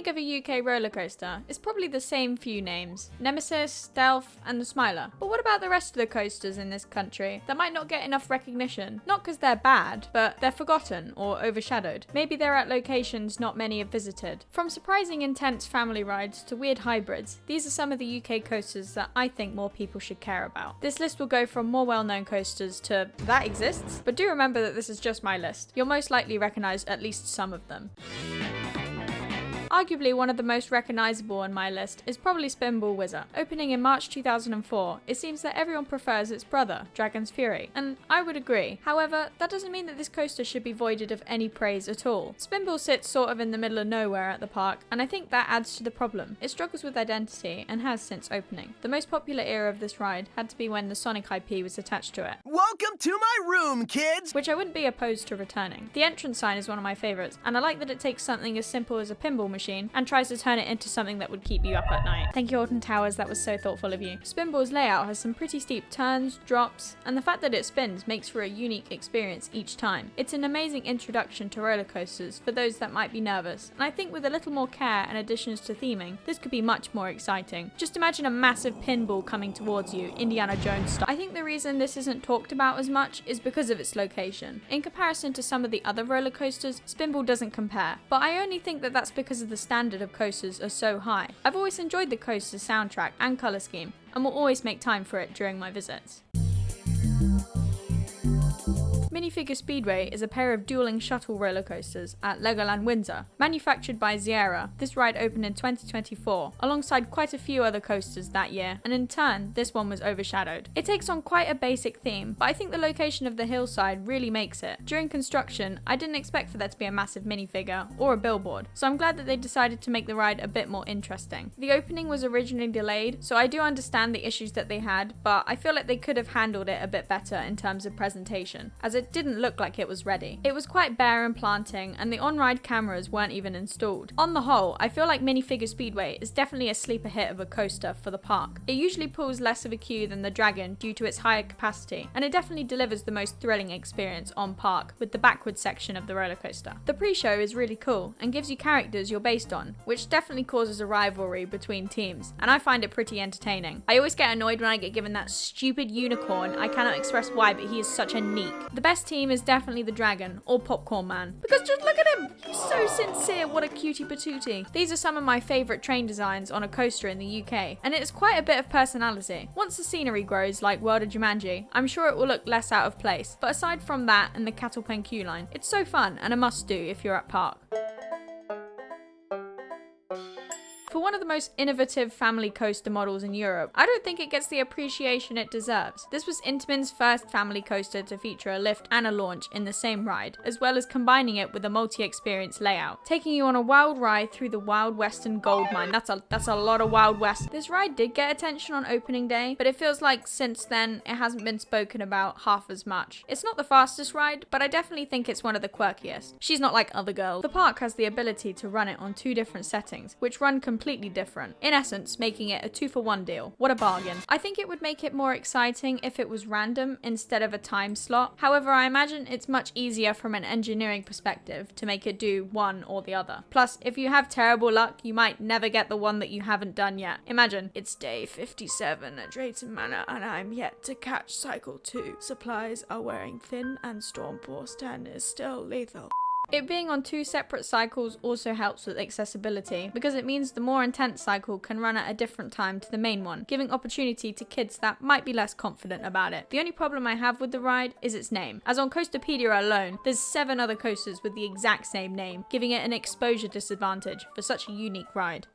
think of a UK roller coaster, it's probably the same few names: Nemesis, Stealth, and the Smiler. But what about the rest of the coasters in this country that might not get enough recognition? Not because they're bad, but they're forgotten or overshadowed. Maybe they're at locations not many have visited. From surprising intense family rides to weird hybrids, these are some of the UK coasters that I think more people should care about. This list will go from more well-known coasters to that exists, but do remember that this is just my list. You'll most likely recognise at least some of them. Arguably one of the most recognisable on my list is probably Spinball Whizzer. Opening in March 2004, it seems that everyone prefers its brother, Dragon's Fury, and I would agree. However, that doesn't mean that this coaster should be voided of any praise at all. Spinball sits sort of in the middle of nowhere at the park, and I think that adds to the problem. It struggles with identity and has since opening. The most popular era of this ride had to be when the Sonic IP was attached to it. Welcome to my room, kids! Which I wouldn't be opposed to returning. The entrance sign is one of my favourites, and I like that it takes something as simple as a pinball machine and tries to turn it into something that would keep you up at night. Thank you, Alton Towers, that was so thoughtful of you. Spinball's layout has some pretty steep turns, drops, and the fact that it spins makes for a unique experience each time. It's an amazing introduction to roller coasters for those that might be nervous, and I think with a little more care and additions to theming, this could be much more exciting. Just imagine a massive pinball coming towards you, Indiana Jones style. I think the reason this isn't talked about as much is because of its location. In comparison to some of the other roller coasters, Spinball doesn't compare, but I only think that that's because of the standard of coasters are so high. I've always enjoyed the coaster's soundtrack and colour scheme, and will always make time for it during my visits. Minifigure Speedway is a pair of dueling shuttle roller coasters at Legoland Windsor. Manufactured by Sierra, this ride opened in 2024, alongside quite a few other coasters that year, and in turn, this one was overshadowed. It takes on quite a basic theme, but I think the location of the hillside really makes it. During construction, I didn't expect for there to be a massive minifigure or a billboard, so I'm glad that they decided to make the ride a bit more interesting. The opening was originally delayed, so I do understand the issues that they had, but I feel like they could have handled it a bit better in terms of presentation, as it didn't look like it was ready. It was quite bare and planting, and the on-ride cameras weren't even installed. On the whole, I feel like Minifigure Speedway is definitely a sleeper hit of a coaster for the park. It usually pulls less of a queue than the Dragon due to its higher capacity, and it definitely delivers the most thrilling experience on park with the backwards section of the roller coaster. The pre-show is really cool and gives you characters you're based on, which definitely causes a rivalry between teams, and I find it pretty entertaining. I always get annoyed when I get given that stupid unicorn. I cannot express why, but he is such a neek. The best team is definitely the Dragon, or Popcorn Man, because just look at him! He's so sincere, what a cutie patootie. These are some of my favourite train designs on a coaster in the UK, and it is quite a bit of personality. Once the scenery grows, like World of Jumanji, I'm sure it will look less out of place, but aside from that and the cattle pen queue line, it's so fun and a must do if you're at park. For one of the most innovative family coaster models in Europe, I don't think it gets the appreciation it deserves. This was Intamin's first family coaster to feature a lift and a launch in the same ride, as well as combining it with a multi-experience layout, taking you on a wild ride through the Wild Western gold mine. That's a lot of Wild West. This ride did get attention on opening day, but it feels like since then it hasn't been spoken about half as much. It's not the fastest ride, but I definitely think it's one of the quirkiest. She's not like other girls. The park has the ability to run it on 2 different settings, which run completely different, in essence making it a 2-for-1 deal. What a bargain. I think it would make it more exciting if it was random instead of a time slot. However, I imagine it's much easier from an engineering perspective to make it do one or the other. Plus, if you have terrible luck, you might never get the one that you haven't done yet. Imagine, it's day 57 at Drayton Manor and I'm yet to catch cycle 2. Supplies are wearing thin and Stormforce 10 is still lethal. It being on 2 separate cycles also helps with accessibility, because it means the more intense cycle can run at a different time to the main one, giving opportunity to kids that might be less confident about it. The only problem I have with the ride is its name, as on Coasterpedia alone, there's 7 other coasters with the exact same name, giving it an exposure disadvantage for such a unique ride.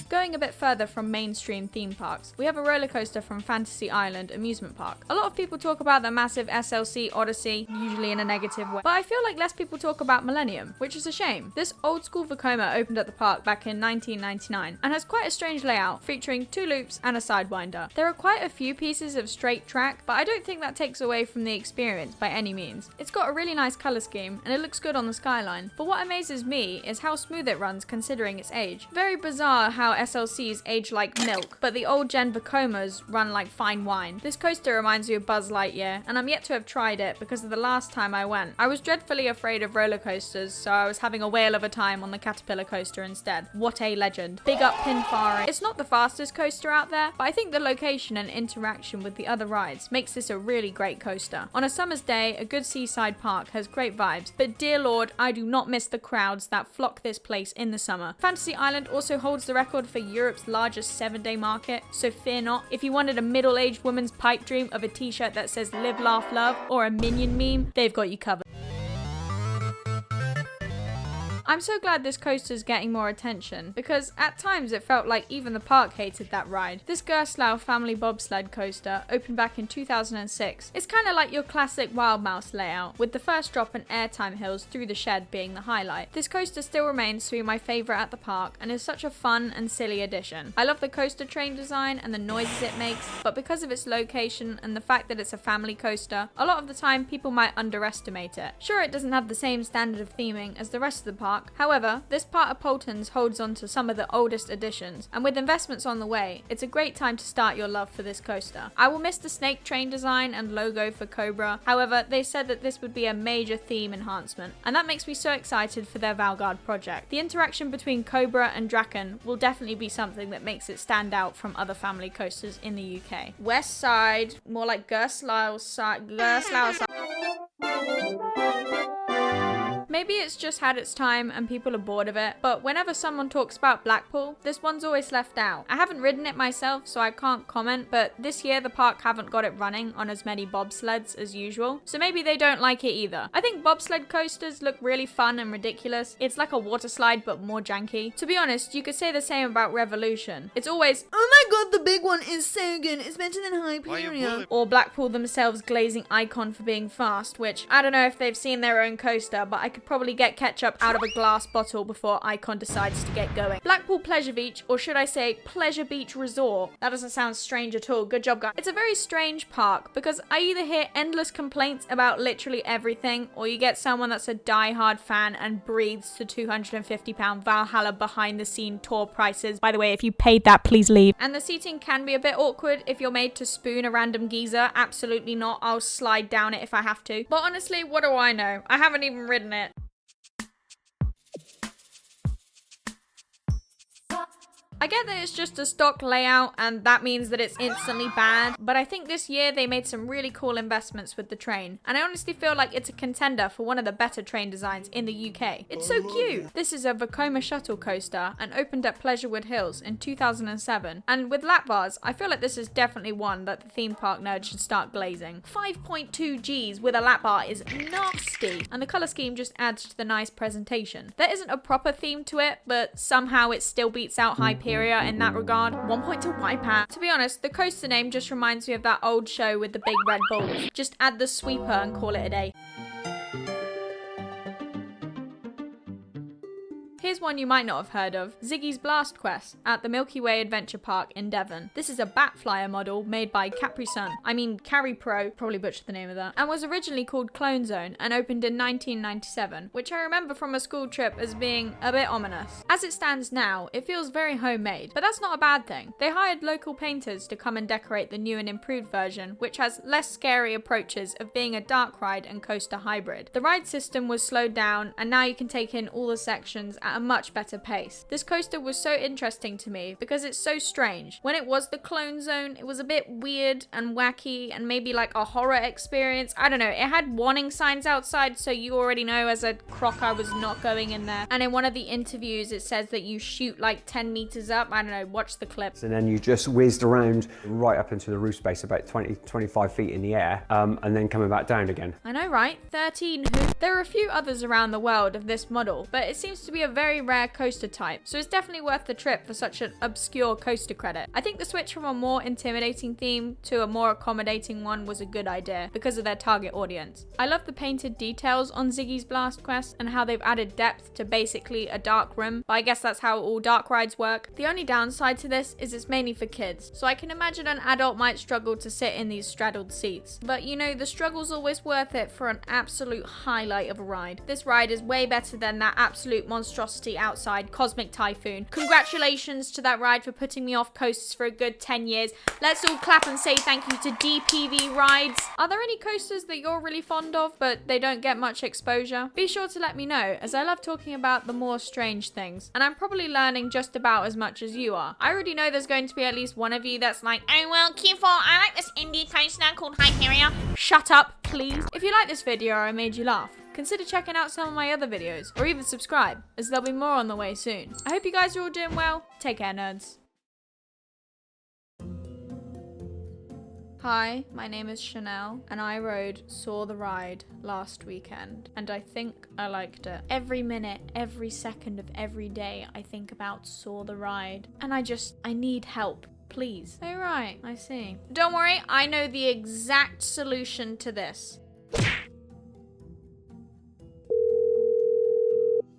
Going a bit further from mainstream theme parks, we have a roller coaster from Fantasy Island amusement park. A lot of people talk about the massive SLC Odyssey, usually in a negative way, but I feel like less people talk about Millennium, which is a shame. This old school Vekoma opened at the park back in 1999 and has quite a strange layout, featuring 2 loops and a sidewinder. There are quite a few pieces of straight track, but I don't think that takes away from the experience by any means. It's got a really nice colour scheme and it looks good on the skyline, but what amazes me is how smooth it runs considering its age. Very bizarre how SLCs age like milk, but the old gen Vekomas run like fine wine. This coaster reminds me of Buzz Lightyear, and I'm yet to have tried it because of the last time I went. I was dreadfully afraid of roller coasters, so I was having a whale of a time on the Caterpillar coaster instead. What a legend. Big up Pinfari. It's not the fastest coaster out there, but I think the location and interaction with the other rides makes this a really great coaster. On a summer's day, a good seaside park has great vibes, but dear lord, I do not miss the crowds that flock this place in the summer. Fantasy Island also holds the record for Europe's largest 7-day market, so fear not. If you wanted a middle-aged woman's pipe dream of a t-shirt that says live, laugh, love, or a Minion meme, they've got you covered. I'm so glad this coaster's getting more attention, because at times it felt like even the park hated that ride. This Gerstlauer family bobsled coaster opened back in 2006. It's kind of like your classic Wild Mouse layout, with the first drop and airtime hills through the shed being the highlight. This coaster still remains to be my favourite at the park, and is such a fun and silly addition. I love the coaster train design and the noises it makes, but because of its location and the fact that it's a family coaster, a lot of the time people might underestimate it. Sure, it doesn't have the same standard of theming as the rest of the park. However, this part of Paultons holds on to some of the oldest additions, and with investments on the way, it's a great time to start your love for this coaster. I will miss the snake train design and logo for Cobra. However, they said that this would be a major theme enhancement, and that makes me so excited for their Valgard project. The interaction between Cobra and Draken will definitely be something that makes it stand out from other family coasters in the UK. West Side, more like Gerstlauer side. Maybe it's just had its time and people are bored of it, but whenever someone talks about Blackpool, this one's always left out. I haven't ridden it myself, so I can't comment, but this year the park haven't got it running on as many bobsleds as usual, so maybe they don't like it either. I think bobsled coasters look really fun and ridiculous. It's like a water slide but more janky. To be honest, you could say the same about Revolution. It's always, oh my god, the big one is so good, it's better than Hyperion. Or Blackpool themselves glazing Icon for being fast, which I don't know if they've seen their own coaster, but I could probably get ketchup out of a glass bottle before Icon decides to get going. Blackpool Pleasure Beach, or should I say Pleasure Beach Resort. That doesn't sound strange at all. Good job, guys. It's a very strange park because I either hear endless complaints about literally everything, or you get someone that's a die-hard fan and breathes to £250 Valhalla behind the scene tour prices. By the way, if you paid that, please leave. And the seating can be a bit awkward if you're made to spoon a random geezer. Absolutely not. I'll slide down it if I have to. But honestly, what do I know? I haven't even ridden it. I get that it's just a stock layout and that means that it's instantly bad, but I think this year they made some really cool investments with the train, and I honestly feel like it's a contender for one of the better train designs in the UK. It's so cute! This is a Vekoma shuttle coaster and opened at Pleasurewood Hills in 2007, and with lap bars, I feel like this is definitely one that the theme park nerds should start glazing. 5.2 Gs with a lap bar is nasty, and the colour scheme just adds to the nice presentation. There isn't a proper theme to it, but somehow it still beats out Hyperion in that regard. 1 point to wipe at. To be honest, the coaster name just reminds me of that old show with the big red balls. Just add the sweeper and call it a day. Here's one you might not have heard of, Ziggy's Blast Quest at the Milky Way Adventure Park in Devon. This is a bat flyer model made by Capri Sun. Carry Pro, probably butchered the name of that, and was originally called Clone Zone and opened in 1997, which I remember from a school trip as being a bit ominous. As it stands now, it feels very homemade, but that's not a bad thing. They hired local painters to come and decorate the new and improved version, which has less scary approaches of being a dark ride and coaster hybrid. The ride system was slowed down, and now you can take in all the sections at a much better pace. This coaster was so interesting to me because it's so strange. When it was the Clone Zone, it was a bit weird and wacky and maybe like a horror experience. I don't know, it had warning signs outside, so you already know as a croc I was not going in there. And in one of the interviews it says that you shoot like 10 meters up. I don't know, watch the clip. And then you just whizzed around right up into the roof space about 20-25 feet in the air, and then coming back down again. I know, right? 13 hoops. There are a few others around the world of this model, but it seems to be a very rare coaster type, so it's definitely worth the trip for such an obscure coaster credit. I think the switch from a more intimidating theme to a more accommodating one was a good idea because of their target audience. I love the painted details on Ziggy's Blast Quest and how they've added depth to basically a dark room, but I guess that's how all dark rides work. The only downside to this is it's mainly for kids, so I can imagine an adult might struggle to sit in these straddled seats, but you know, the struggle's always worth it for an absolute highlight of a ride. This ride is way better than that absolute monstrosity monstrosity outside, Cosmic Typhoon. Congratulations to that ride for putting me off coasters for a good 10 years. Let's all clap and say thank you to DPV Rides. Are there any coasters that you're really fond of, but they don't get much exposure? Be sure to let me know, as I love talking about the more strange things, and I'm probably learning just about as much as you are. I already know there's going to be at least one of you that's like, oh well, Q4, I like this indie coaster called Hyperion. Shut up, please. If you like this video or I made you laugh, consider checking out some of my other videos, or even subscribe, as there'll be more on the way soon. I hope you guys are all doing well. Take care, nerds. Hi, my name is Chanel, and I rode Saw the Ride last weekend, and I think I liked it. Every minute, every second of every day, I think about Saw the Ride, and I need help. Please. Oh right, I see. Don't worry, I know the exact solution to this.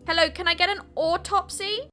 Hello, can I get an autopsy?